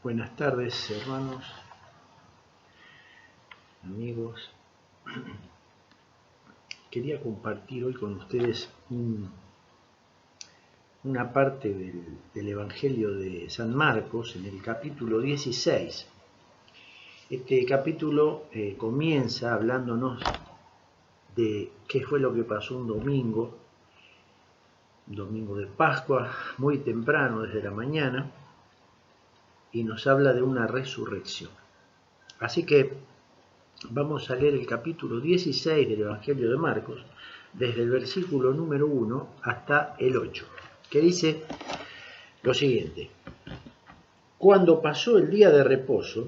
Buenas tardes, hermanos, amigos. Quería compartir hoy con ustedes una parte del Evangelio de San Marcos en el capítulo 16. Este capítulo comienza hablándonos de qué fue lo que pasó un domingo de Pascua, muy temprano desde la mañana, y nos habla de una resurrección. Así que vamos a leer el capítulo 16 del Evangelio de Marcos, desde el versículo número 1 hasta el 8, que dice lo siguiente: Cuando pasó el día de reposo,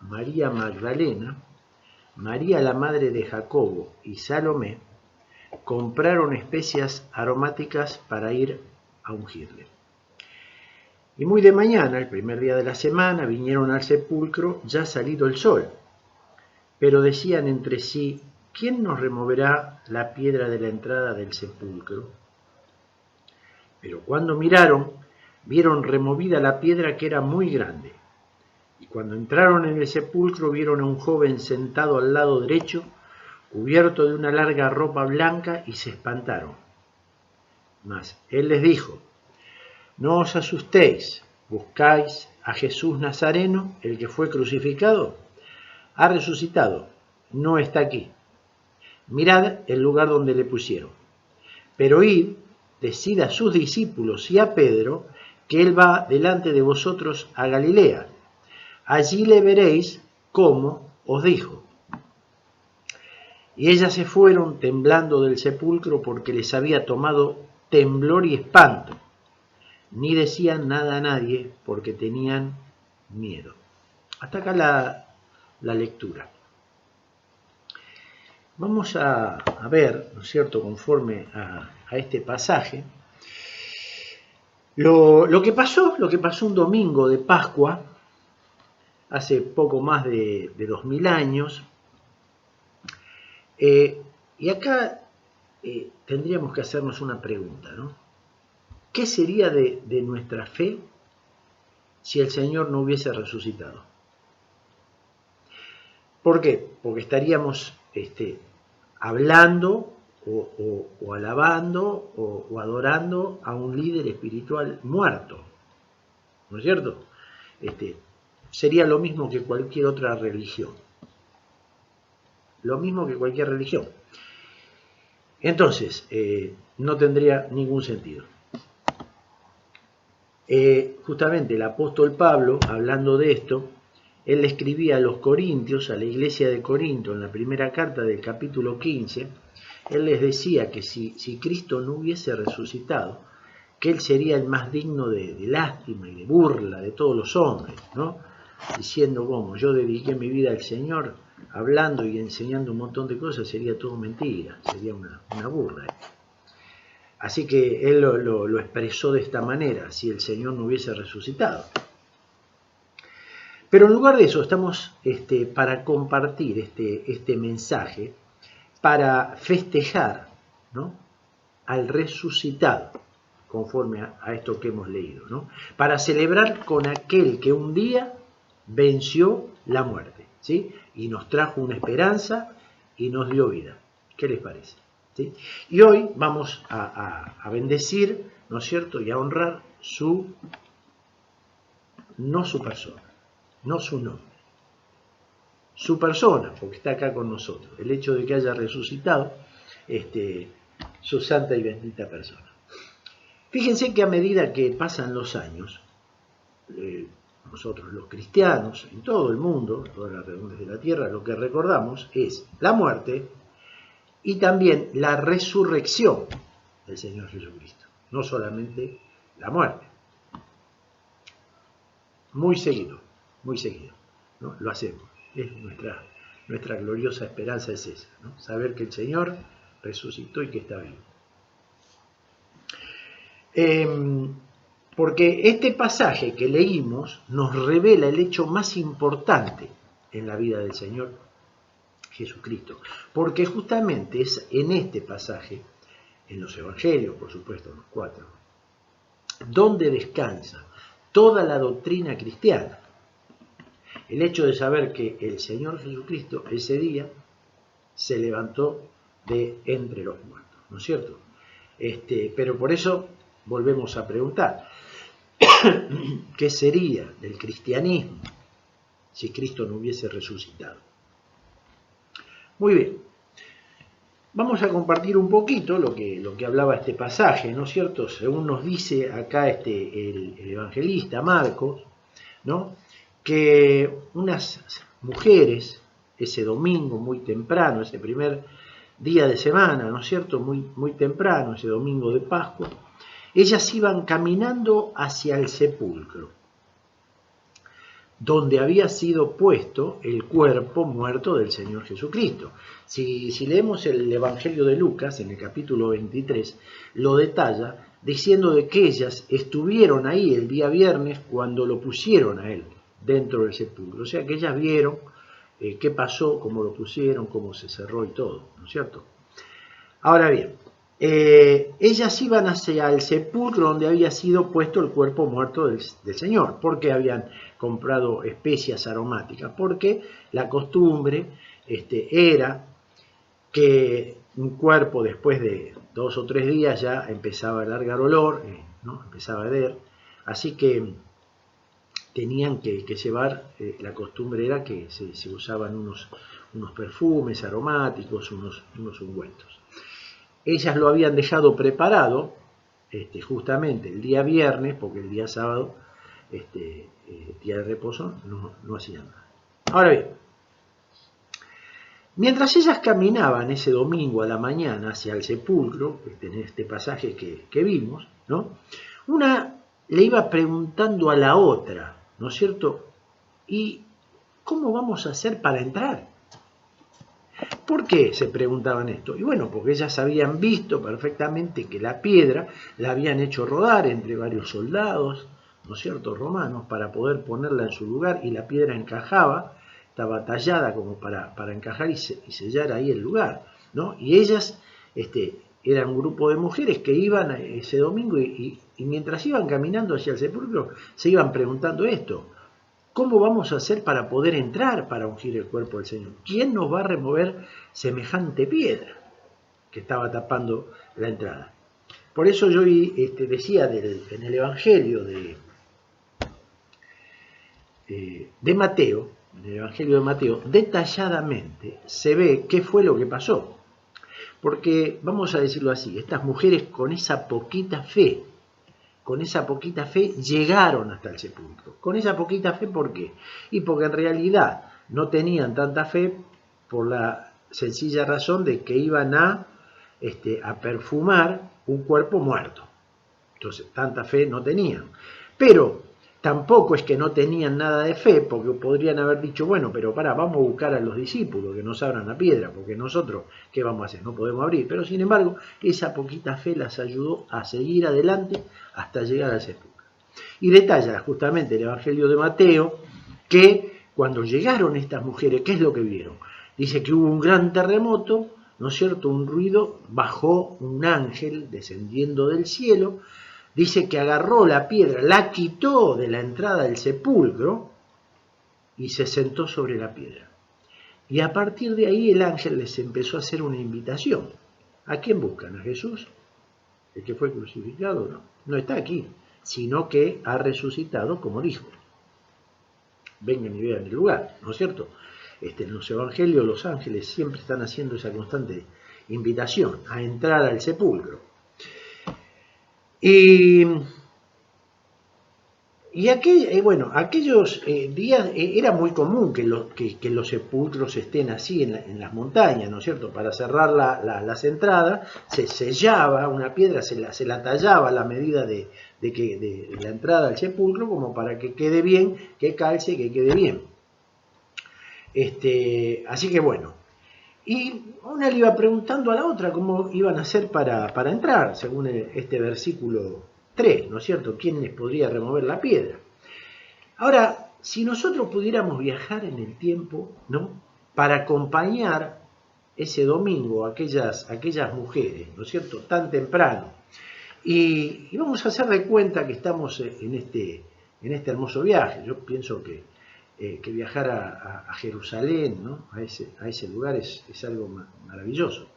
María Magdalena, María la madre de Jacobo y Salomé compraron especias aromáticas para ir a ungirle. Y muy de mañana, el primer día de la semana, vinieron al sepulcro ya salido el sol. Pero decían entre sí: ¿quién nos removerá la piedra de la entrada del sepulcro? Pero cuando miraron, vieron removida la piedra, que era muy grande. Y cuando entraron en el sepulcro, vieron a un joven sentado al lado derecho, cubierto de una larga ropa blanca, y se espantaron. Mas él les dijo: no os asustéis, buscáis a Jesús Nazareno, el que fue crucificado. Ha resucitado, no está aquí. Mirad el lugar donde le pusieron. Pero id, decid a sus discípulos y a Pedro que él va delante de vosotros a Galilea. Allí le veréis como os dijo. Y ellas se fueron temblando del sepulcro, porque les había tomado temblor y espanto. Ni decían nada a nadie, porque tenían miedo. Hasta acá la lectura. Vamos a ver, ¿no es cierto?, conforme a este pasaje, lo que pasó un domingo de Pascua, hace poco más de 2000 años. Y acá tendríamos que hacernos una pregunta, ¿no? ¿Qué sería de nuestra fe si el Señor no hubiese resucitado? ¿Por qué? Porque estaríamos hablando o alabando o adorando a un líder espiritual muerto, ¿no es cierto? Sería lo mismo que cualquier otra religión. Lo mismo que cualquier religión. Entonces, no tendría ningún sentido. Justamente el apóstol Pablo, hablando de esto, él le escribía a los corintios, a la iglesia de Corinto, en la primera carta del capítulo 15, él les decía que si Cristo no hubiese resucitado, que él sería el más digno de lástima y de burla de todos los hombres, ¿no? Diciendo: como yo dediqué mi vida al Señor, hablando y enseñando un montón de cosas, sería todo mentira, sería una burla. Así que él lo expresó de esta manera: si el Señor no hubiese resucitado. Pero en lugar de eso, estamos para compartir este mensaje, para festejar, ¿no?, al resucitado, conforme a esto que hemos leído, ¿no?, para celebrar con aquel que un día venció la muerte, ¿sí?, y nos trajo una esperanza y nos dio vida. ¿Qué les parece? ¿Sí? Y hoy vamos a bendecir, ¿no es cierto?, y a honrar no su persona, no su nombre, su persona, porque está acá con nosotros, el hecho de que haya resucitado, su santa y bendita persona. Fíjense que a medida que pasan los años, nosotros los cristianos, en todo el mundo, en todas las redondas de la tierra, lo que recordamos es la muerte y también la resurrección del Señor Jesucristo, no solamente la muerte. Muy seguido, ¿no?, lo hacemos. Es nuestra gloriosa esperanza es esa, ¿no?, saber que el Señor resucitó y que está vivo. Porque este pasaje que leímos nos revela el hecho más importante en la vida del Señor Jesucristo, porque justamente es en este pasaje, en los evangelios, por supuesto, los 4, donde descansa toda la doctrina cristiana. El hecho de saber que el Señor Jesucristo ese día se levantó de entre los muertos, ¿no es cierto? Pero por eso volvemos a preguntar, ¿qué sería del cristianismo si Cristo no hubiese resucitado? Muy bien, vamos a compartir un poquito lo que hablaba este pasaje, ¿no es cierto? Según nos dice acá el evangelista Marcos, ¿no? Que unas mujeres ese domingo muy temprano, ese primer día de semana, ¿no es cierto? Muy temprano, ese domingo de Pascua, ellas iban caminando hacia el sepulcro, donde había sido puesto el cuerpo muerto del Señor Jesucristo. Si leemos el Evangelio de Lucas, en el capítulo 23, lo detalla diciendo de que ellas estuvieron ahí el día viernes cuando lo pusieron a él dentro del sepulcro. O sea que ellas vieron qué pasó, cómo lo pusieron, cómo se cerró y todo, ¿no es cierto? Ahora bien, ellas iban hacia el sepulcro donde había sido puesto el cuerpo muerto del Señor. ¿Por qué habían comprado especias aromáticas? Porque la costumbre era que un cuerpo después de 2 o 3 días ya empezaba a largar olor, ¿no? Empezaba a arder, así que tenían que llevar, la costumbre era que se usaban unos perfumes aromáticos, unos ungüentos. Ellas lo habían dejado preparado justamente el día viernes, porque el día sábado, día de reposo, no hacían nada. Ahora bien, mientras ellas caminaban ese domingo a la mañana hacia el sepulcro, en este pasaje que vimos, ¿no? Una le iba preguntando a la otra, ¿no es cierto? ¿Y cómo vamos a hacer para entrar? ¿Por qué se preguntaban esto? Y bueno, porque ellas habían visto perfectamente que la piedra la habían hecho rodar entre varios soldados, ¿no es cierto?, romanos, para poder ponerla en su lugar, y la piedra encajaba, estaba tallada como para encajar y sellar ahí el lugar, ¿no? Y ellas eran un grupo de mujeres que iban ese domingo y mientras iban caminando hacia el sepulcro se iban preguntando esto: ¿cómo vamos a hacer para poder entrar para ungir el cuerpo del Señor? ¿Quién nos va a remover semejante piedra que estaba tapando la entrada? Por eso yo decía en el Evangelio de Mateo, en el Evangelio de Mateo, detalladamente se ve qué fue lo que pasó. Porque, vamos a decirlo así, estas mujeres con esa poquita fe llegaron hasta el sepulcro. Con esa poquita fe, ¿por qué? Y porque en realidad no tenían tanta fe por la sencilla razón de que iban a perfumar un cuerpo muerto. Entonces, tanta fe no tenían. Pero tampoco es que no tenían nada de fe, porque podrían haber dicho, bueno, pero vamos a buscar a los discípulos que nos abran la piedra, porque nosotros, ¿qué vamos a hacer? No podemos abrir. Pero sin embargo, esa poquita fe las ayudó a seguir adelante hasta llegar al sepulcro. Y detalla justamente el Evangelio de Mateo que cuando llegaron estas mujeres, ¿qué es lo que vieron? Dice que hubo un gran terremoto, ¿no es cierto? Un ruido, bajó un ángel descendiendo del cielo. Dice que agarró la piedra, la quitó de la entrada del sepulcro y se sentó sobre la piedra. Y a partir de ahí el ángel les empezó a hacer una invitación. ¿A quién buscan? ¿A Jesús? ¿El que fue crucificado? No está aquí, sino que ha resucitado como dijo. Vengan y vean el lugar, ¿no es cierto? En los evangelios los ángeles siempre están haciendo esa constante invitación a entrar al sepulcro. Aquellos días era muy común que los sepulcros estén así en las montañas, ¿no es cierto? Para cerrar las entradas se sellaba una piedra, se la tallaba a la medida de la entrada al sepulcro, como para que quede bien, que calce, que quede bien. Así que bueno. Y una le iba preguntando a la otra cómo iban a hacer para entrar, según este versículo 3, ¿no es cierto? ¿Quién les podría remover la piedra? Ahora, si nosotros pudiéramos viajar en el tiempo, ¿no? Para acompañar ese domingo a aquellas mujeres, ¿no es cierto? Tan temprano. Y vamos a hacer de cuenta que estamos en este hermoso viaje. Yo pienso que que viajar a Jerusalén, ¿no? a ese lugar es algo maravilloso.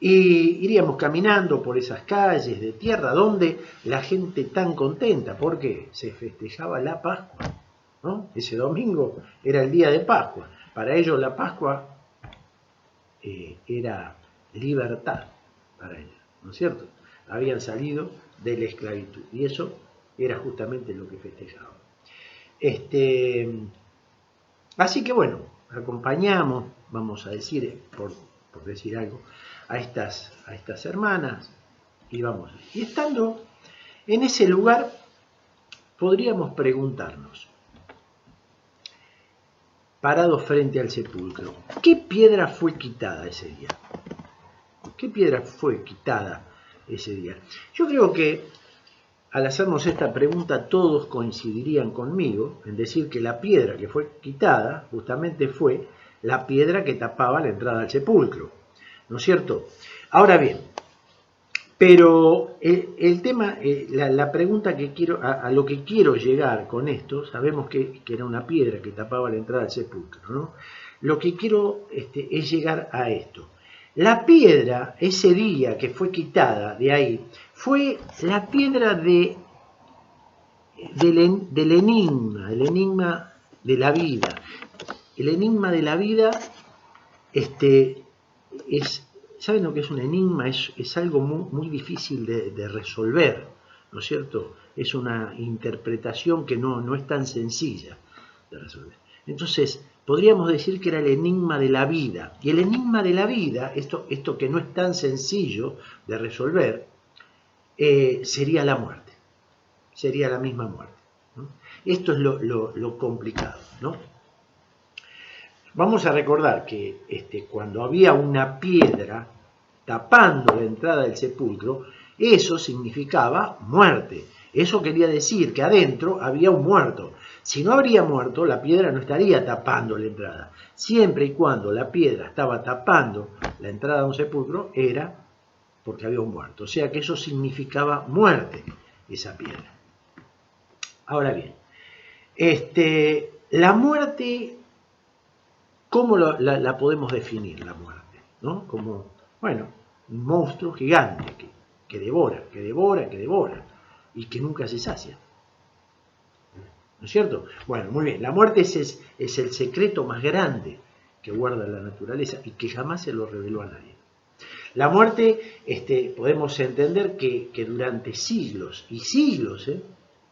Y iríamos caminando por esas calles de tierra donde la gente tan contenta, porque se festejaba la Pascua, ¿no? Ese domingo era el día de Pascua. Para ellos la Pascua era libertad, para ellos, ¿no es cierto? Habían salido de la esclavitud y eso era justamente lo que festejaban. Así que bueno, acompañamos, vamos a decir, por decir algo, a estas hermanas y vamos. Y estando en ese lugar, podríamos preguntarnos, parados frente al sepulcro, ¿qué piedra fue quitada ese día? ¿Qué piedra fue quitada ese día? Yo creo que al hacernos esta pregunta todos coincidirían conmigo en decir que la piedra que fue quitada justamente fue la piedra que tapaba la entrada al sepulcro, ¿no es cierto? Ahora bien, pero el tema, la pregunta que quiero, a lo que quiero llegar con esto, sabemos que era una piedra que tapaba la entrada al sepulcro, ¿no? Lo que quiero es llegar a esto. La piedra, ese día que fue quitada de ahí, fue la piedra del enigma, el enigma de la vida. El enigma de la vida ¿saben lo que es un enigma? Es algo muy difícil de resolver, ¿no es cierto? Es una interpretación que no es tan sencilla de resolver. Entonces, podríamos decir que era el enigma de la vida. Y el enigma de la vida, esto que no es tan sencillo de resolver, sería la muerte. Sería la misma muerte, ¿no? Esto es lo complicado, ¿no? Vamos a recordar que cuando había una piedra tapando la entrada del sepulcro, eso significaba muerte. Eso quería decir que adentro había un muerto. Si no habría muerto, la piedra no estaría tapando la entrada. Siempre y cuando la piedra estaba tapando la entrada de un sepulcro, era porque había un muerto. O sea que eso significaba muerte, esa piedra. Ahora bien, la muerte, ¿cómo la podemos definir, la muerte? ¿No? Como, bueno, un monstruo gigante que devora y que nunca se sacia. ¿No es cierto? Bueno, muy bien, la muerte es el secreto más grande que guarda la naturaleza y que jamás se lo reveló a nadie. La muerte, podemos entender que durante siglos y siglos,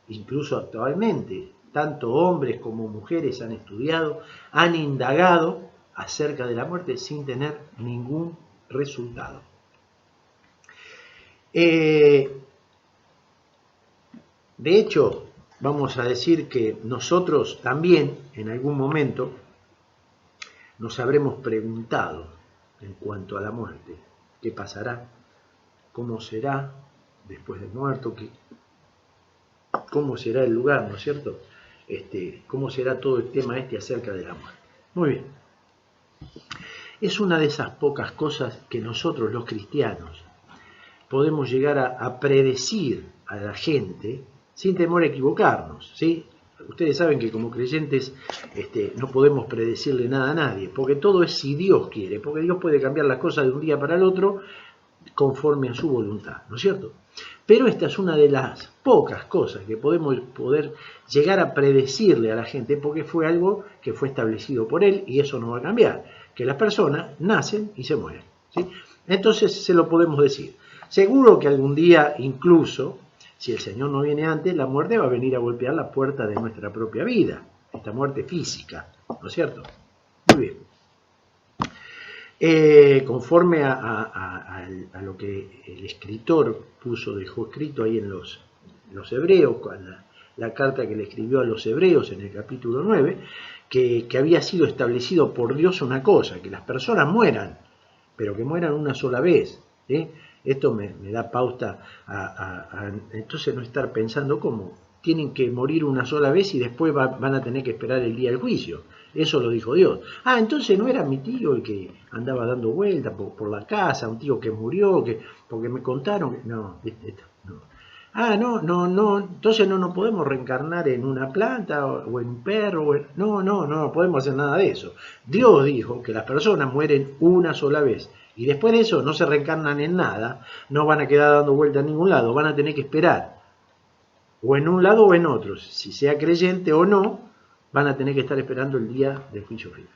incluso actualmente, tanto hombres como mujeres han estudiado, han indagado acerca de la muerte sin tener ningún resultado. De hecho, vamos a decir que nosotros también en algún momento nos habremos preguntado en cuanto a la muerte, ¿qué pasará? ¿Cómo será después del muerto? ¿Cómo será el lugar, no es cierto? ¿Cómo será todo el tema acerca de la muerte? Muy bien. Es una de esas pocas cosas que nosotros los cristianos podemos llegar a predecir a la gente sin temor a equivocarnos, ¿sí? Ustedes saben que como creyentes no podemos predecirle nada a nadie, porque todo es si Dios quiere, porque Dios puede cambiar las cosas de un día para el otro conforme a su voluntad, ¿no es cierto? Pero esta es una de las pocas cosas que podemos llegar a predecirle a la gente, porque fue algo que fue establecido por Él y eso no va a cambiar, que las personas nacen y se mueren, ¿sí? Entonces se lo podemos decir. Seguro que algún día, incluso, si el Señor no viene antes, la muerte va a venir a golpear la puerta de nuestra propia vida, esta muerte física, ¿no es cierto? Muy bien. Conforme a lo que el escritor dejó escrito ahí en los hebreos, la carta que le escribió a los hebreos en el capítulo 9, que había sido establecido por Dios una cosa, que las personas mueran, pero que mueran una sola vez, ¿sí? Esto me da pauta a entonces no estar pensando cómo tienen que morir una sola vez y después van a tener que esperar el día del juicio. Eso lo dijo Dios. Entonces no era mi tío el que andaba dando vueltas por la casa, un tío que murió, porque me contaron. No. no, entonces no nos podemos reencarnar en una planta o en un perro. No podemos hacer nada de eso. Dios dijo que las personas mueren una sola vez y después de eso no se reencarnan en nada, no van a quedar dando vuelta a ningún lado, van a tener que esperar o en un lado o en otro, si sea creyente o no, van a tener que estar esperando el día del juicio final.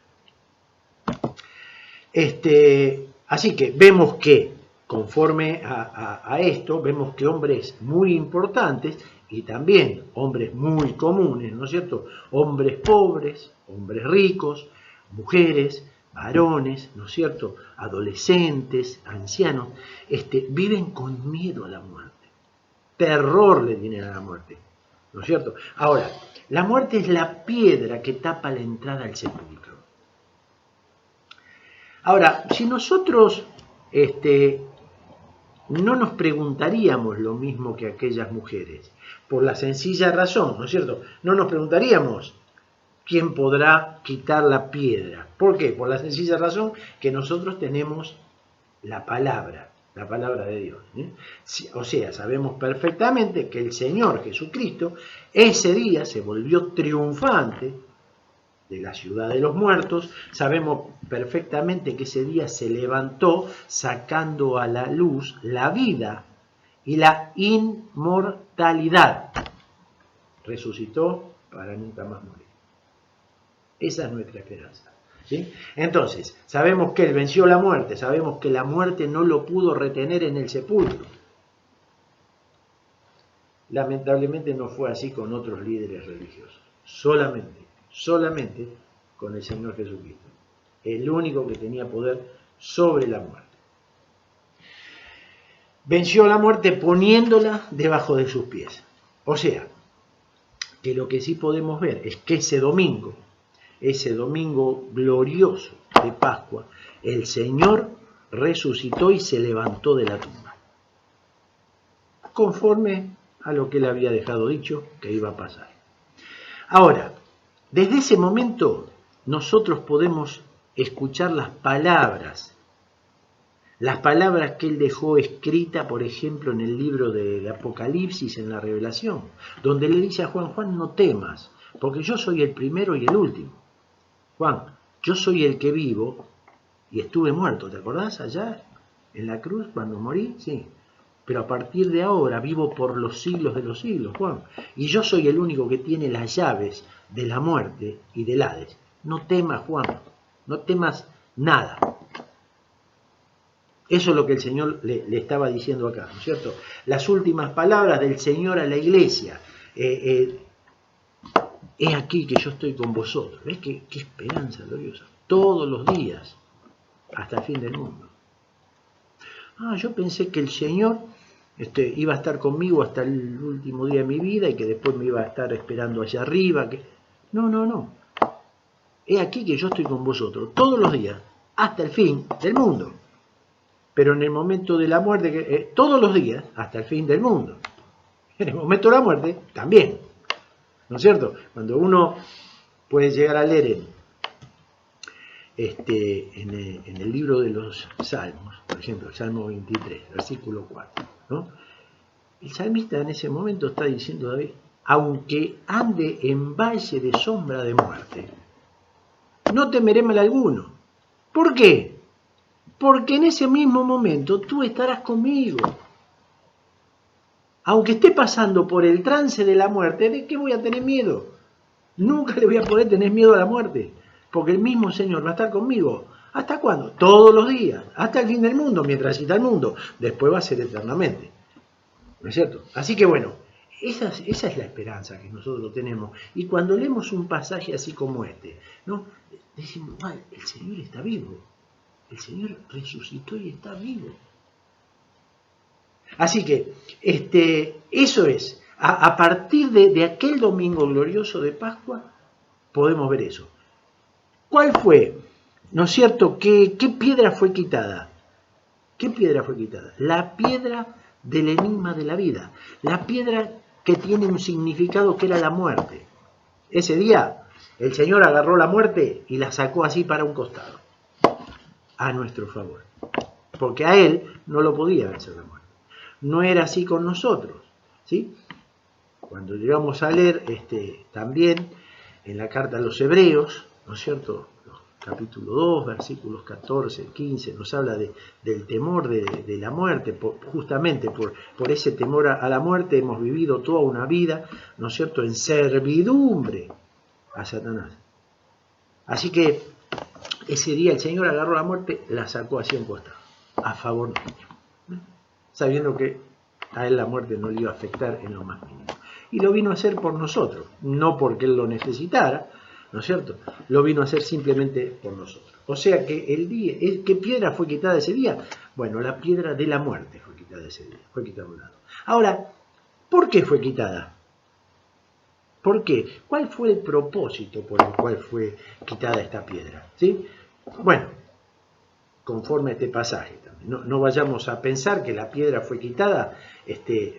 Así que vemos que conforme a esto, vemos que hombres muy importantes y también hombres muy comunes, ¿no es cierto? Hombres pobres, hombres ricos, mujeres, varones, ¿no es cierto? Adolescentes, ancianos, viven con miedo a la muerte. Terror le tienen a la muerte, ¿no es cierto? Ahora, la muerte es la piedra que tapa la entrada al sepulcro. Ahora, si nosotros no nos preguntaríamos lo mismo que aquellas mujeres, por la sencilla razón, ¿no es cierto? No nos preguntaríamos quién podrá quitar la piedra. ¿Por qué? Por la sencilla razón que nosotros tenemos la palabra de Dios. O sea, sabemos perfectamente que el Señor Jesucristo ese día se volvió triunfante de la ciudad de los muertos. Sabemos perfectamente que ese día se levantó sacando a la luz la vida y la inmortalidad. Resucitó para nunca más morir. Esa es nuestra esperanza. ¿Sí? Entonces, sabemos que Él venció la muerte, sabemos que la muerte no lo pudo retener en el sepulcro. Lamentablemente no fue así con otros líderes religiosos. Solamente con el Señor Jesucristo. El único que tenía poder sobre la muerte. Venció la muerte poniéndola debajo de sus pies. O sea, que lo que sí podemos ver es que ese domingo glorioso de Pascua, el Señor resucitó y se levantó de la tumba. Conforme a lo que Él había dejado dicho que iba a pasar. Ahora, desde ese momento nosotros podemos escuchar las palabras que Él dejó escrita, por ejemplo, en el libro del Apocalipsis, en la Revelación, donde le dice a Juan, no temas, porque yo soy el primero y el último. Juan, yo soy el que vivo y estuve muerto, ¿te acordás allá en la cruz cuando morí? Sí. Pero a partir de ahora vivo por los siglos de los siglos, Juan. Y yo soy el único que tiene las llaves de la muerte y del Hades. No temas, Juan, no temas nada. Eso es lo que el Señor le estaba diciendo acá, ¿no es cierto? Las últimas palabras del Señor a la iglesia. He aquí que yo estoy con vosotros. ¿Ves qué esperanza gloriosa? Todos los días, hasta el fin del mundo. Yo pensé que el Señor iba a estar conmigo hasta el último día de mi vida y que después me iba a estar esperando allá arriba. No. He aquí que yo estoy con vosotros todos los días, hasta el fin del mundo. Pero en el momento de la muerte, todos los días, hasta el fin del mundo. En el momento de la muerte, también. ¿No es cierto? Cuando uno puede llegar a leer en el libro de los Salmos, por ejemplo, el Salmo 23, versículo 4, ¿no? El salmista en ese momento está diciendo a David, aunque ande en valle de sombra de muerte, no temeré mal alguno. ¿Por qué? Porque en ese mismo momento tú estarás conmigo. Aunque esté pasando por el trance de la muerte, ¿de qué voy a tener miedo? Nunca le voy a poder tener miedo a la muerte, porque el mismo Señor va a estar conmigo. ¿Hasta cuándo? Todos los días, hasta el fin del mundo, mientras exista el mundo. Después va a ser eternamente. ¿No es cierto? Así que bueno, esa es la esperanza que nosotros tenemos. Y cuando leemos un pasaje así como este, ¿no? Decimos, el Señor está vivo. El Señor resucitó y está vivo. Así que eso es, a partir de aquel domingo glorioso de Pascua, podemos ver eso. ¿Cuál fue? ¿No es cierto? ¿Qué piedra fue quitada? ¿Qué piedra fue quitada? La piedra del enigma de la vida. La piedra que tiene un significado que era la muerte. Ese día el Señor agarró la muerte y la sacó así para un costado. A nuestro favor. Porque a Él no lo podía vencer la muerte. No era así con nosotros. ¿sí? Cuando llegamos a leer también en la carta a los Hebreos, ¿no es cierto? Capítulo 2, versículos 14, 15, nos habla del temor de la muerte. Justamente por ese temor a la muerte hemos vivido toda una vida, ¿no es cierto?, en servidumbre a Satanás. Así que ese día el Señor agarró la muerte, la sacó hacia un costado, a favor nuestro, sabiendo que a él la muerte no le iba a afectar en lo más mínimo. Y lo vino a hacer por nosotros, no porque él lo necesitara, ¿no es cierto? Lo vino a hacer simplemente por nosotros. O sea que ¿qué piedra fue quitada ese día? Bueno, la piedra de la muerte fue quitada ese día, fue quitada a un lado. Ahora, ¿por qué fue quitada? ¿Por qué? ¿Cuál fue el propósito por el cual fue quitada esta piedra? ¿Sí? Bueno, conforme a este pasaje también. No vayamos a pensar que la piedra fue quitada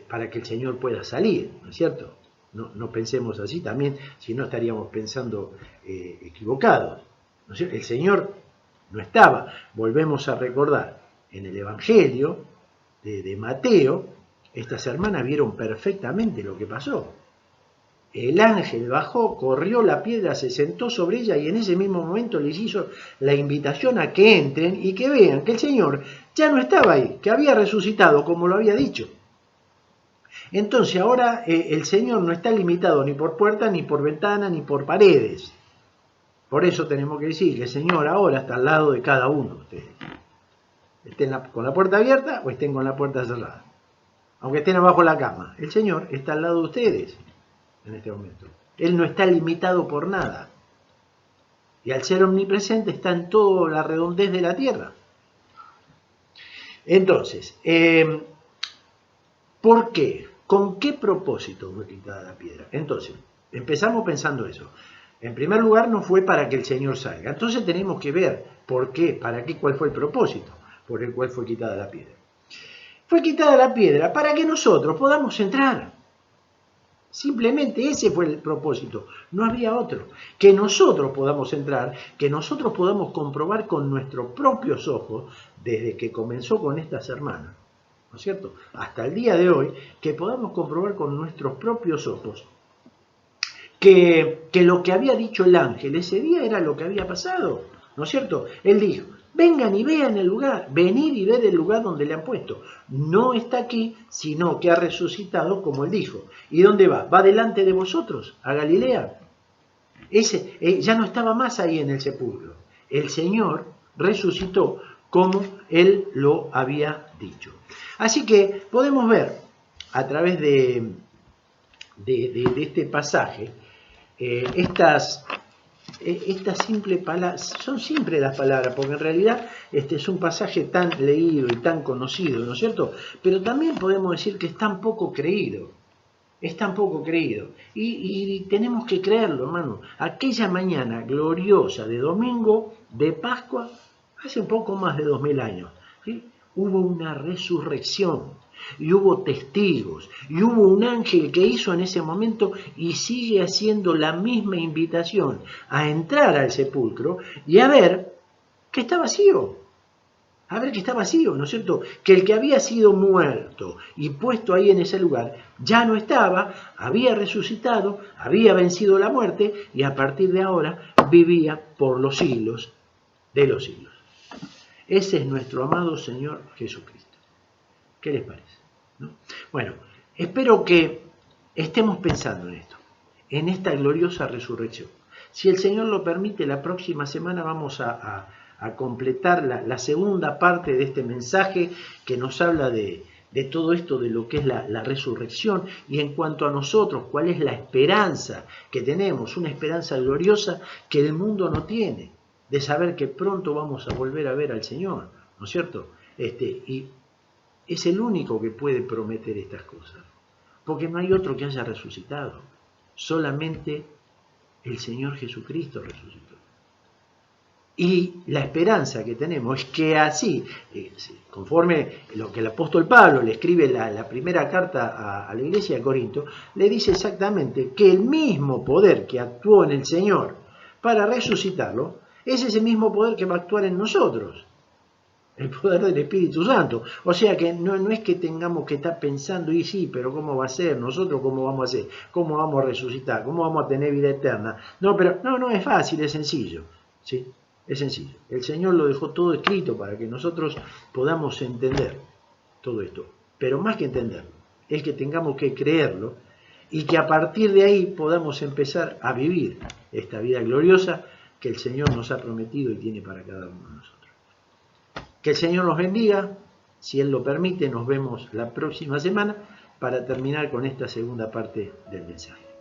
para que el Señor pueda salir, ¿no es cierto? No pensemos así también, si no estaríamos pensando equivocados, ¿no es cierto? El Señor no estaba. Volvemos a recordar, en el Evangelio de Mateo, estas hermanas vieron perfectamente lo que pasó. El ángel bajó, corrió la piedra, se sentó sobre ella y en ese mismo momento les hizo la invitación a que entren y que vean que el Señor ya no estaba ahí, que había resucitado como lo había dicho. Entonces ahora el Señor no está limitado ni por puerta, ni por ventana, ni por paredes. Por eso tenemos que decir que el Señor ahora está al lado de cada uno de ustedes. Estén con la puerta abierta o estén con la puerta cerrada. Aunque estén abajo de la cama, el Señor está al lado de ustedes en este momento. Él no está limitado por nada. Y al ser omnipresente está en toda la redondez de la tierra. Entonces, ¿por qué? ¿Con qué propósito fue quitada la piedra? Entonces, empezamos pensando eso. En primer lugar, no fue para que el Señor salga. Entonces tenemos que ver por qué, para qué, cuál fue el propósito por el cual fue quitada la piedra. Fue quitada la piedra para que nosotros podamos entrar. Simplemente ese fue el propósito, no había otro. Que nosotros podamos entrar, que nosotros podamos comprobar con nuestros propios ojos, desde que comenzó con estas hermanas, ¿no es cierto?, hasta el día de hoy, que podamos comprobar con nuestros propios ojos que lo que había dicho el ángel ese día era lo que había pasado, ¿no es cierto? Él dijo, vengan y vean el lugar, venid y ved el lugar donde le han puesto. No está aquí, sino que ha resucitado como él dijo. ¿Y dónde va? Va delante de vosotros, a Galilea. Ya no estaba más ahí en el sepulcro. El Señor resucitó como él lo había dicho. Así que podemos ver a través de este pasaje estas simples palabras. Son simples las palabras, porque en realidad es un pasaje tan leído y tan conocido, ¿no es cierto? Pero también podemos decir que es tan poco creído. Es tan poco creído. Y tenemos que creerlo, hermano. Aquella mañana gloriosa de domingo de Pascua, hace un poco más de 2000 años, ¿sí?, hubo una resurrección. Y hubo testigos, y hubo un ángel que hizo en ese momento y sigue haciendo la misma invitación a entrar al sepulcro y a ver que está vacío. A ver que está vacío, ¿no es cierto? Que el que había sido muerto y puesto ahí en ese lugar ya no estaba, había resucitado, había vencido la muerte y a partir de ahora vivía por los siglos de los siglos. Ese es nuestro amado Señor Jesucristo. ¿Qué les parece? ¿No? Bueno, espero que estemos pensando en esto, en esta gloriosa resurrección. Si el Señor lo permite, la próxima semana vamos a completar la segunda parte de este mensaje que nos habla de todo esto, de lo que es la resurrección, y en cuanto a nosotros, cuál es la esperanza que tenemos, una esperanza gloriosa que el mundo no tiene, de saber que pronto vamos a volver a ver al Señor, ¿no es cierto? Y es el único que puede prometer estas cosas, porque no hay otro que haya resucitado, solamente el Señor Jesucristo resucitó. Y la esperanza que tenemos es que así, conforme lo que el apóstol Pablo le escribe la primera carta a la iglesia de Corinto, le dice exactamente que el mismo poder que actuó en el Señor para resucitarlo, es ese mismo poder que va a actuar en nosotros. el poder del Espíritu Santo. O sea que no es que tengamos que estar pensando, y sí, pero ¿cómo va a ser? ¿Nosotros cómo vamos a hacer? ¿Cómo vamos a resucitar? ¿Cómo vamos a tener vida eterna? No, pero no es fácil, es sencillo. ¿Sí? Es sencillo. El Señor lo dejó todo escrito para que nosotros podamos entender todo esto. Pero más que entenderlo, es que tengamos que creerlo y que a partir de ahí podamos empezar a vivir esta vida gloriosa que el Señor nos ha prometido y tiene para cada uno de nosotros. Que el Señor nos bendiga, si Él lo permite, nos vemos la próxima semana para terminar con esta segunda parte del mensaje.